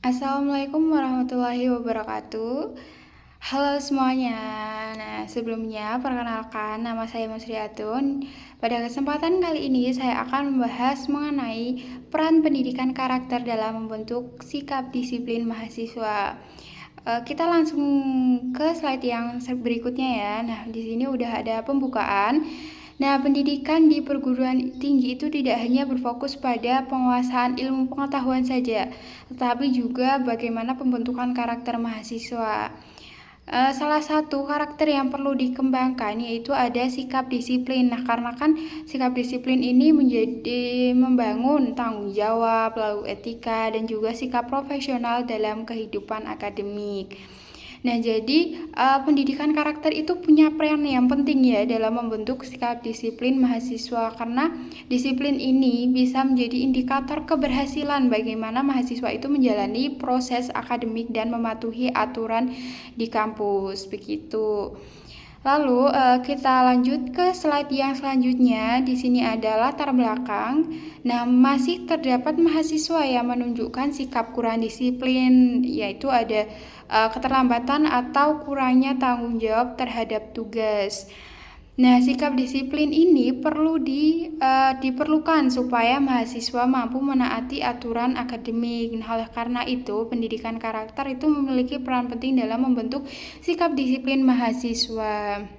Assalamualaikum warahmatullahi wabarakatuh. Halo semuanya. Nah, sebelumnya perkenalkan nama saya Musriatun. Pada kesempatan kali ini saya akan membahas mengenai peran pendidikan karakter dalam membentuk sikap disiplin mahasiswa. Kita langsung ke slide yang berikutnya ya. Nah, di sini udah ada pembukaan. Nah, pendidikan di perguruan tinggi itu tidak hanya berfokus pada penguasaan ilmu pengetahuan saja, tetapi juga bagaimana pembentukan karakter mahasiswa. Salah satu karakter yang perlu dikembangkan yaitu ada sikap disiplin. Nah, karena kan sikap disiplin ini menjadi membangun tanggung jawab, lalu etika, dan juga sikap profesional dalam kehidupan akademik. Nah, jadi pendidikan karakter itu punya peran yang penting ya dalam membentuk sikap disiplin mahasiswa, karena disiplin ini bisa menjadi indikator keberhasilan bagaimana mahasiswa itu menjalani proses akademik dan mematuhi aturan di kampus begitu. Lalu kita lanjut ke slide yang selanjutnya. Di sini ada latar belakang. Nah, masih terdapat mahasiswa yang menunjukkan sikap kurang disiplin, yaitu ada keterlambatan atau kurangnya tanggung jawab terhadap tugas. Nah, sikap disiplin ini diperlukan supaya mahasiswa mampu menaati aturan akademik. Nah, oleh karena itu, pendidikan karakter itu memiliki peran penting dalam membentuk sikap disiplin mahasiswa.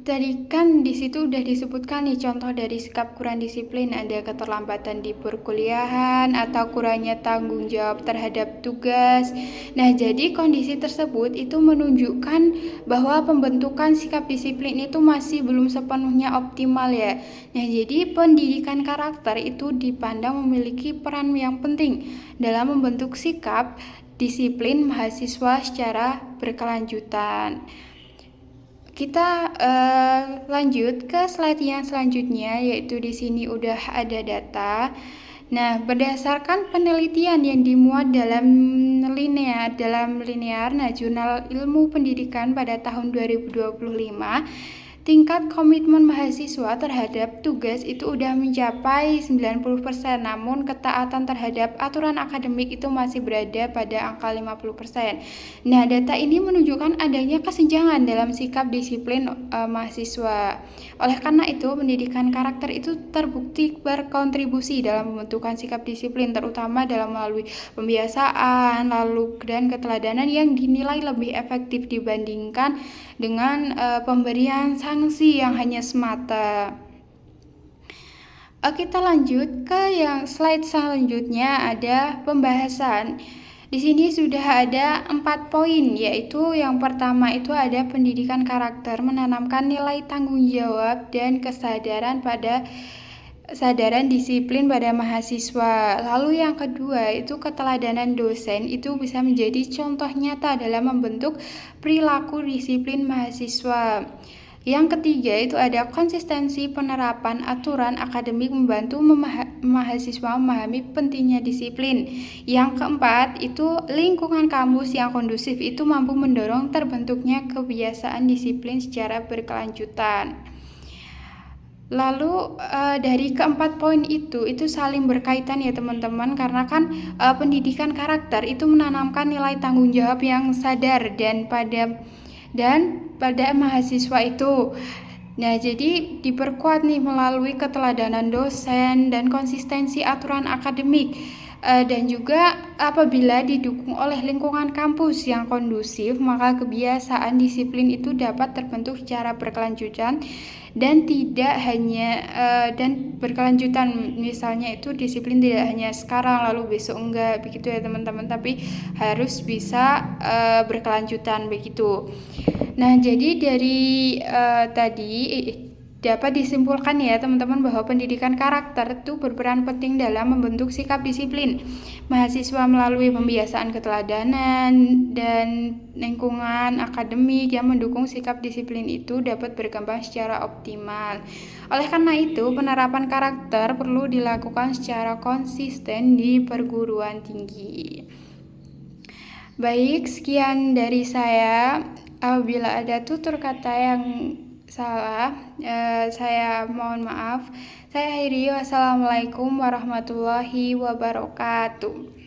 Tadi kan di situ udah disebutkan nih contoh dari sikap kurang disiplin, ada keterlambatan di perkuliahan atau kurangnya tanggung jawab terhadap tugas. Nah, jadi kondisi tersebut itu menunjukkan bahwa pembentukan sikap disiplin itu masih belum sepenuhnya optimal ya. Nah, jadi pendidikan karakter itu dipandang memiliki peran yang penting dalam membentuk sikap disiplin mahasiswa secara berkelanjutan. Kita lanjut ke slide yang selanjutnya, yaitu di sini udah ada data. Nah, berdasarkan penelitian yang dimuat dalam linear, nah, Jurnal Ilmu Pendidikan pada tahun 2025, tingkat komitmen mahasiswa terhadap tugas itu udah mencapai 90%, namun ketaatan terhadap aturan akademik itu masih berada pada angka 50%. Nah, data ini menunjukkan adanya kesenjangan dalam sikap disiplin mahasiswa. Oleh karena itu, pendidikan karakter itu terbukti berkontribusi dalam pembentukan sikap disiplin, terutama dalam melalui pembiasaan, lalu dan keteladanan yang dinilai lebih efektif dibandingkan dengan pemberian sanksi yang hanya semata. Kita lanjut ke yang slide selanjutnya, ada pembahasan. Di sini sudah ada 4 poin, yaitu yang pertama itu ada pendidikan karakter, menanamkan nilai tanggung jawab dan kesadaran disiplin pada mahasiswa. Lalu yang kedua itu keteladanan dosen itu bisa menjadi contoh nyata dalam membentuk perilaku disiplin mahasiswa. Yang ketiga itu ada konsistensi penerapan aturan akademik membantu mahasiswa memahami pentingnya disiplin. Yang keempat itu lingkungan kampus yang kondusif itu mampu mendorong terbentuknya kebiasaan disiplin secara berkelanjutan. Lalu dari keempat poin itu saling berkaitan ya teman-teman, karena kan pendidikan karakter itu menanamkan nilai tanggung jawab yang sadar dan pada mahasiswa itu. Nah, jadi diperkuat nih melalui keteladanan dosen dan konsistensi aturan akademik. Dan juga apabila didukung oleh lingkungan kampus yang kondusif, maka kebiasaan disiplin itu dapat terbentuk secara berkelanjutan dan tidak hanya berkelanjutan. Misalnya itu disiplin tidak hanya sekarang lalu besok enggak begitu ya teman-teman, tapi harus bisa berkelanjutan begitu. Nah, jadi dari tadi dapat disimpulkan ya teman-teman bahwa pendidikan karakter itu berperan penting dalam membentuk sikap disiplin mahasiswa melalui pembiasaan keteladanan dan lingkungan akademik yang mendukung sikap disiplin itu dapat berkembang secara optimal. Oleh karena itu, penerapan karakter perlu dilakukan secara konsisten di perguruan tinggi. Baik, sekian dari saya. Apabila ada tutur kata yang salah, saya mohon maaf. Saya akhiri, wassalamualaikum warahmatullahi wabarakatuh.